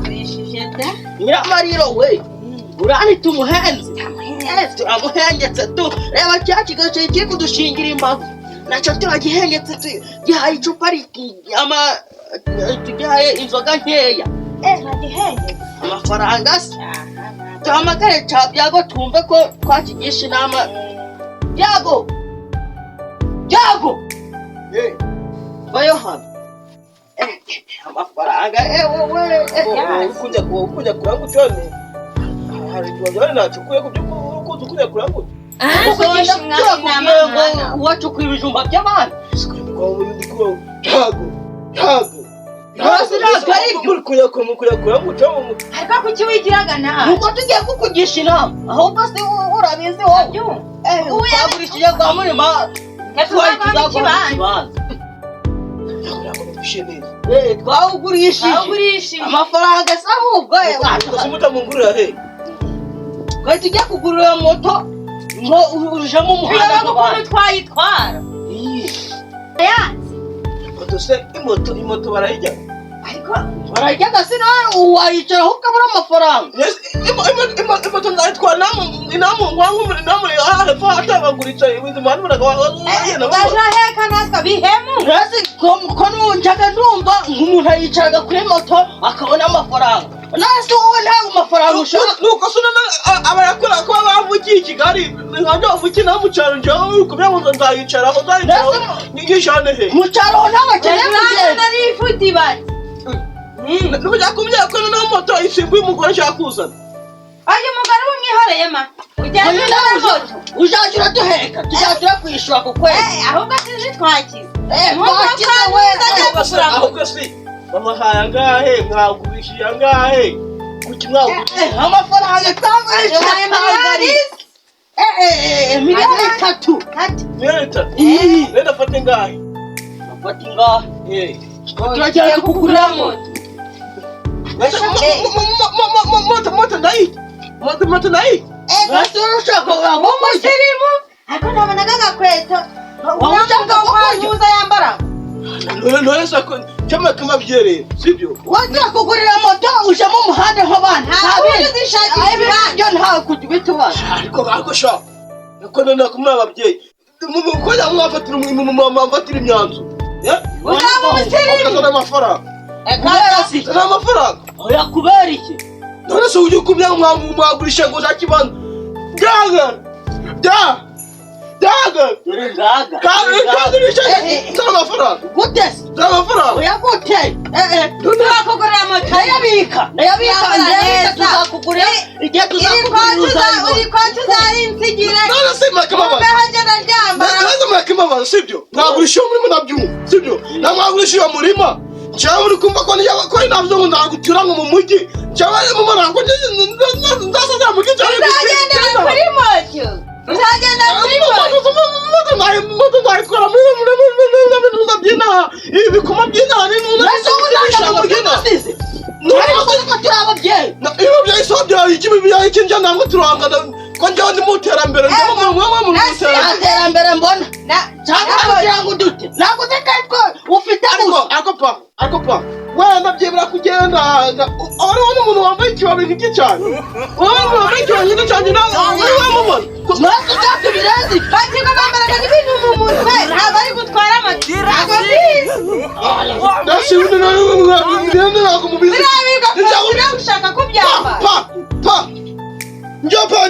Urishije da? Nyiramariro we. Urani tumuhenze. Turamuhengetse tu. Reba cya kigace kiri kudushingira imbavu. Nacyo turagihengetse tu. Gihaye icupa gihaye inzoga nkeya. Nagihengetse. Amafaranga se. Tuhamagare cya Byago twumve ko twakigisha inama. Byago. Bayo hano. Amafaranga wowe. Ukujya kuranga cyane. Hari ikibazo nacukuye kubyuko ukujya kuranga. Kugisha umwana wacukuye ibijumba by'abandi. Byago. Ariko kuki wigiraga nawe? Nuko tugiye kukugisha inama. Ahubwo se urabizi wowe. Twagurishije kwa murima. Twawugurishije. Amafaranga se ahubwo. Mutamungurira he? Kandi tujya kugurira moto. Ngo ujemo umuhanda nk'abantu twayitwara. Moto se imoto barayijya. Ariko barajyaga se nawe uwayicaraho ukabura amafaranga. Imoto ndayitwara namu hepfo atabaguritse ibintu mwana baragenda. Bajaheka natwe bihemu. Nasi ko nunjaga ndumva nk'umuntu ayicaraga kuri moto akabona amafaranga. Nasi wowe nta mafaranga ushaka. Nuko sona abarakora ko bavukiye i Kigali nkajya bavukiye na mucyaro njyewe kubera ngo nzayicaraho ngishane he. Mucyaro n'abakene kugenda. Nari ifuti bati. Nubya kumya ko na moto isimbuye umugore ashaka kuzana. Aje umugore umwihoreye ma. Ujyanye na moto. Uzagira duheka tuzagira kwishura ku kwezi. Ahubwo sinzi twakize. Twakize we ahubwo si. Mama haya ngahe mwagurishije ngahe. Kuki mwagurishije amafaranga twagurishije miliyoni 3. Nenda fate ngahe. Fate ngahe. Turagiye kugurira moto. Moto nayi. Ushaka umusirimu. Ariko nabonaga agakweto. Ushaka kuza yambara. None sako cyama kamabyereye sibyo. Wajya kugurira moto uje mu muhanda nk'abana. Ntabizi shakira. Nta kujibitubana. Ariko sha. Nako none kumwe ababyeyi. Ko yamwafatira mwafatira imyanzu. Uzaba umusirimu. Ukazana amafaranga. Ukazana amafaranga. Oya kubera iki? None se ujye kumya mwagurisha ngo zakibanza. Daga. Kagurisha zana amafaranga. Gutese. Zana amafaranga. Oya gute. Tuzakugurira moto. Ndayabika ndetse tuzakugurira igihe tuzakugurira. Uri kwa tuzarinsigire. None se makababa. Ubehagera ryambara. None makababa sibyo. Mwagurisha muri munabyo sibyo. Na mwagurisha umurima. Cyangwa uri kumva ko niyo ko nabyo ngo ndagutura mu mujyi. Cyangwa mu marango ndasaza mu gice. Uzagenda kuri moto. Uzagenda kuri moto. Moto ndayikora muri byina. Ibikoma byina ni iyo byayisobya ikibi byayikinja namwe turangana ko njye ndi muterambere njye mu muterambere mbona cyangwa kugira ngo dute ntabwo tekatwe ufite akopa wenda byibura kugenda ari wowe umuntu wambaye ikibabi nk'iki cyane wowe wambaye ikibabi nk'iki cyane nawe wamubona mwese cyatu birezi bakiga bambaraga n'ibintu mu mutwe ntabwo ari gutwara amatira ndasi undi nawe ngende nako mubizi birabiga gushaka kubyambara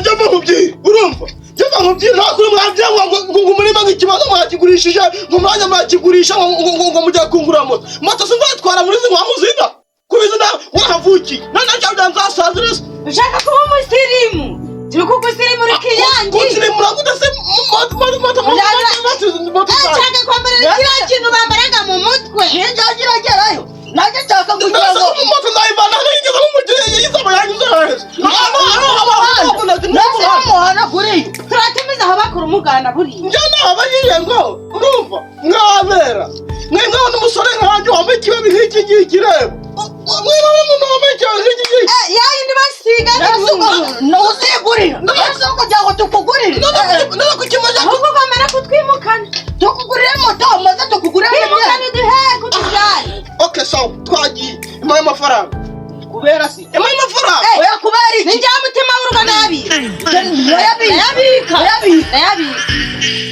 njya mubyi urumva njya mubyi ntakuri mwabyangwa ngo umurima nk'ikibazo mwakigurishije ngo mwanya mwakigurisha ngo mujya kungura moto sinzatwara muri zimwe muzinda kubizina wahavuki none cyabya nzasazire ushaka kuba umusirimu turi kugusirimura ikiyangi kusirimura gute se moto nshaka kwambara kiriya kintu bambaraga mu mutwe njyagerayo najya nshaka kugira ngo moto ndayivana nigeze mu mujyi yizaba yanyuze heza umuhanda kuriyo turatumiza aho bakora umuganda buriya njye nabagiye ngo urumva mwabera mwengaho n'umusore nkanjye wambaye ikibabi nk'iki ngiki reba mwengaho n'umuntu wambaye ikibabi nk'iki ngiki yayindi basiga ntuzigurira ndetse kugira ngo tukugurire none kukimaze ahubwo ukamera kutwimukana tukugurire moto maze tukugurire twimukana uduhe kutujyane Okay, sawa twagiye imwe y'amafaranga kubera si imwe y'amafaranga oya kubera iki Njya mutima w'urugo ndayabika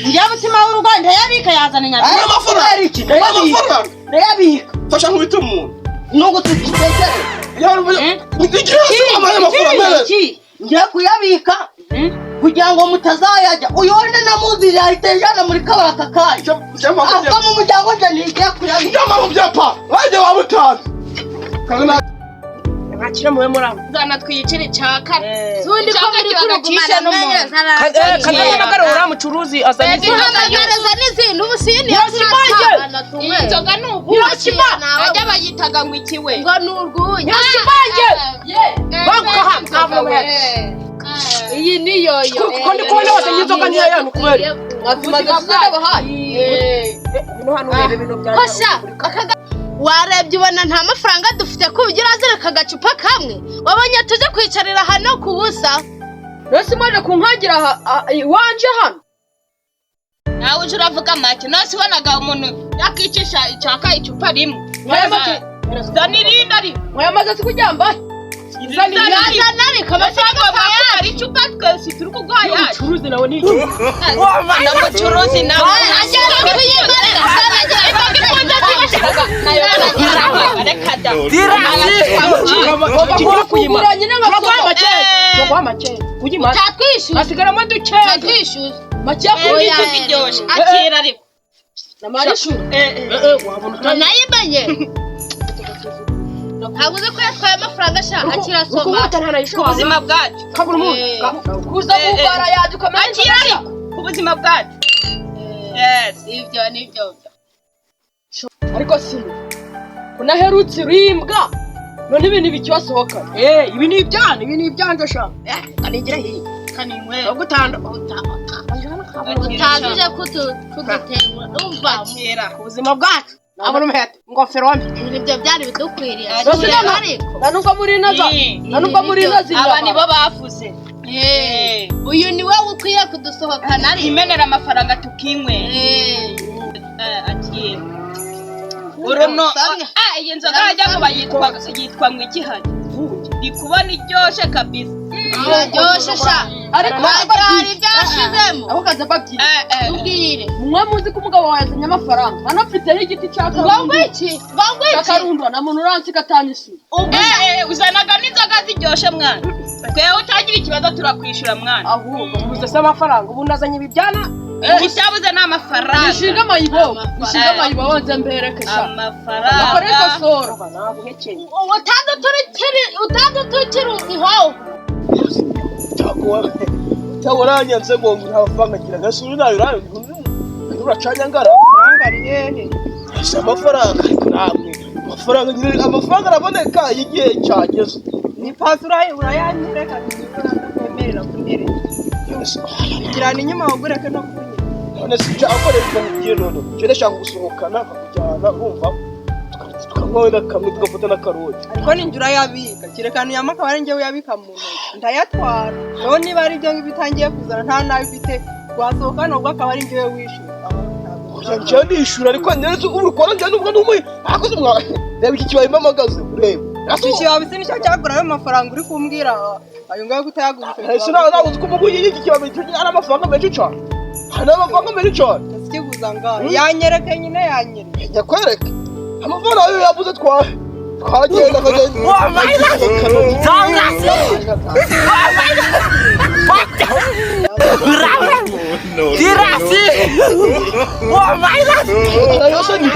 njya mutima w'urugo ndayabika yazana nyabyo imwe y'amafaranga iki ndayabika fasha nkubita umuntu nuko tugitekere ngiye kuyabika kugira ngo mutazayajya uyu wenda namuzi yahita yajyana muri kabaka kaje ava mu muryango nje ntigiye kuyabika mu byapa wajya wabutazi Akira muwe muramu. Zana twiyicire cyaka. Sundi ko muri kurugumana no mu. Kandi nagarura mucuruzi azanye. Ntihagaragaza n'izindi ubusini yashaka. Inzoga nubu. Ajya bayitaga ngo ikiwe. Ngo nurwunya. Yashibanje. Baguha hamwe. Iyi niyo yo. Kuko ndi kubona wasenye inzoga niyo yantu kubera. Azimaze kuzaba hayi. Bino hano rebe bino bya. Kosha. Warebye ubona nta mafaranga dufite ko ugira azereka agacupa kamwe wabonye tuje kwicarira hano ku busa Nose maje kunkagira wanje hano nawe uje uravuga make nose bonaga umuntu yakicisha icaka icupa rimwe zanirinde ari mwamaze sikujyamba zanari kamafaranga bayari icupa twese turi kugwaya ucuruzi nawe ni iki na mucuruzi nawe agera kuyimarira zanagera ntabwo uzi ko yatwaye amafaranga ashaka akirasoma ubuzima bwacu kuza gukora yaje ukamenya ubuzima bwacu ibyo nibyo ariko si kunaherutse rimbwa none ibintu bikibasohoka ibi ni ibyanje sha kanigira hi kaniwe gutanda utazuje kuduterwa umva ubuzima bwacu nabona umuhete ingofero wambi ibyo byari bidukwiriye nanubwo muri nazi aba nibo bafuze uyu ni wowe ukwiye kudusohokana ari imenera amafaranga tukinywe agiye uruno iyi nzoga yajya ngo yitwa ngo igihari ndi kubona iryoshe kabisa iryoshe sha ariko hari ibyashizemo aho kaza babyira ubwire mwe muzi ko umugabo wawe yazanye amafaranga hano afiteho igiti ngo iki akarundwa na muntu uransi gatanyisura uzanaga n'inzoga ziryoshe mwana twewe utagira ikibazo turakwishura mwana ahubwo muze se amafaranga ubu nazanye ibibyana icyabuze ni amafaranga nishinga amayibo wonze mbereke sha amafaranga akoreko soro naguhekeye utadutukira ihoho tawaranyanze ngo amafaranga ngira gasuru nayo uracanya ngara hehe amafaranga namwe amafaranga nyine amafaranga araboneka igihe cyageze ni pasura urayanyereka ntikwemerera kuntere igirana inyuma wagureke no kunye none si cyakoreshwa mu gihe none cyo ndashaka gusohokana kujyana urumva tukanywera kamwe tugafata n'akaroti ariko ninjura yabika kirekana yamaka bari ngewe yabika mu ntoki ndayatwara none niba ari byo bitangiye kuzana nta nabi bite wasohokana ubwo akaba ari ngewe wishyura njye ndishyura ariko neza ubikora njye nubwo n'umuye akoze mwa reba iki kibaye mpamagaze ureba iki kibaye se nicyo cyagurayo amafaranga uri kumbwira ayo ngayo gutayagurisha ese nawe uzi ko umuguye iki kibaye ari amafaranga menshi cyane hari amafaranga menshi cyane kiguza ngaho yanyereke nyine yanyereke nyakwereke amafaranga ayo yabuze twagenda kagenda Dirasi! Oh my God! Ayo sani,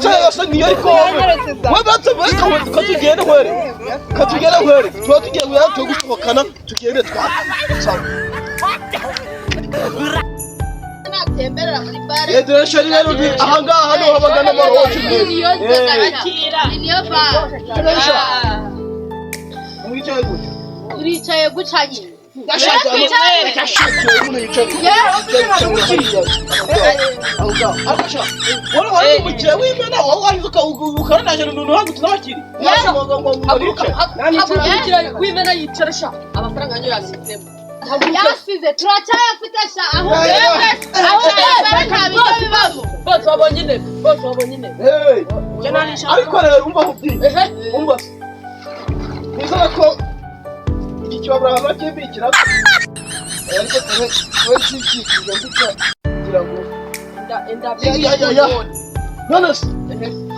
ayo sani ariko wabatse katugenda kwere. Katugenda kwere. Tuba tugiye gusohokana tugende twa. natemberera muri bare Dresha rero ni ahangaha hano habagana amaroje niyo zakira niyo ba Mwicaye gute? uricaye gucanye wimena yicara sha amafaranga yanyu yasizemo yasize turacyayafite sha aho bose wabonye intebe ariko rero umva mubwire umva nizera ko iki kibabura ahantu bakibikira ariko we kikikije kugira ngo none se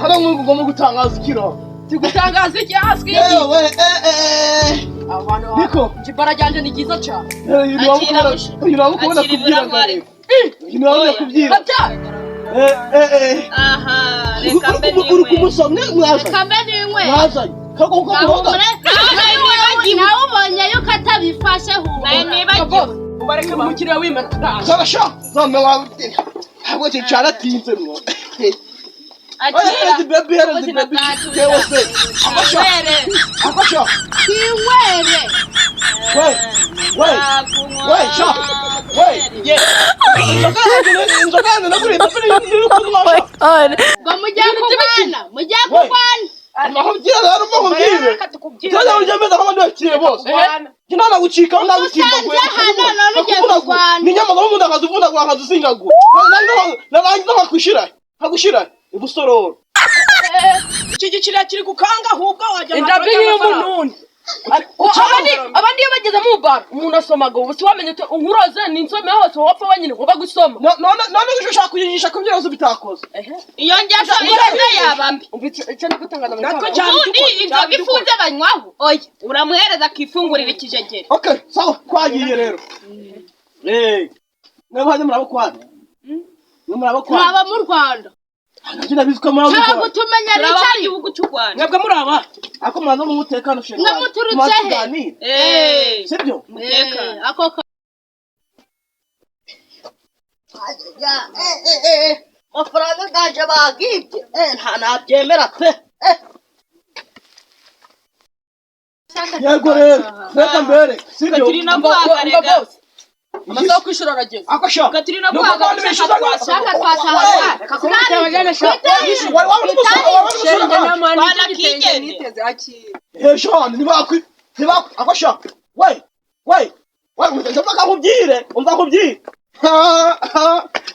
hano nk'ubu ugomba gutangaza ikiro tigutangaza iki aswi yewe niko ikibara ryanje ni cyiza cyane uyu nawe ukubona kubwira ngo uyu nawe kubwira aha reka mbe uri kumusomye mwazanye mwazanye kagogo kuroga nawe ubonye yuko atabifashe huba nibagiwe ubareke umukiriya w'imana sarasha zame wawe ntabwo cyara tinze mwo akira baby yewe se akasha kiwere we sha ye inzoga nakuri ngo mujye kurwana aho byira rero mo mbire cyane ujye meza kama ndakire bose kinana gucika ndagutimba gwe ni nyama zo munda kazuvuna kwa kazusingagu narangiza hagushira ibusororo iki gikiriya kiri gukanga ahubwo wajya indabyo y'umununi abandi iyo bageze mu bar umuntu asomaga ubu si wamenye ute unkuroze ni insome hose wapfa wenyine uba gusoma none ushaka kuyigisha kubyira uzi bitakoze iyo njyaso iraza yabambi icyo ndi gutangaza mu ubundi inzoga ifunze banywaho oya uramuhereza akifungurira ikijegere okay sawa kwagiye rero mwebanye murabakwana turaba mu Rwanda Nakina biziko murabo cyangwa gutumenya n'icari igihugu cy'u Rwanda mwebwe muri aba ako mwaza mu mutekano shenge namuturutse he sibyo mutekano ako mafaranga gaje bagibye nta nabyemera pe yego rero reka mbere sibyo turi no guhagarega amasaha kwishura arageze akashaka turi no guhagarega shaka twataha hejuru ntibakwi akashaka ndashaka kubyire umva kubyire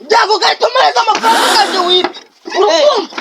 byago gatumeza amafaranga gaje wite urukumva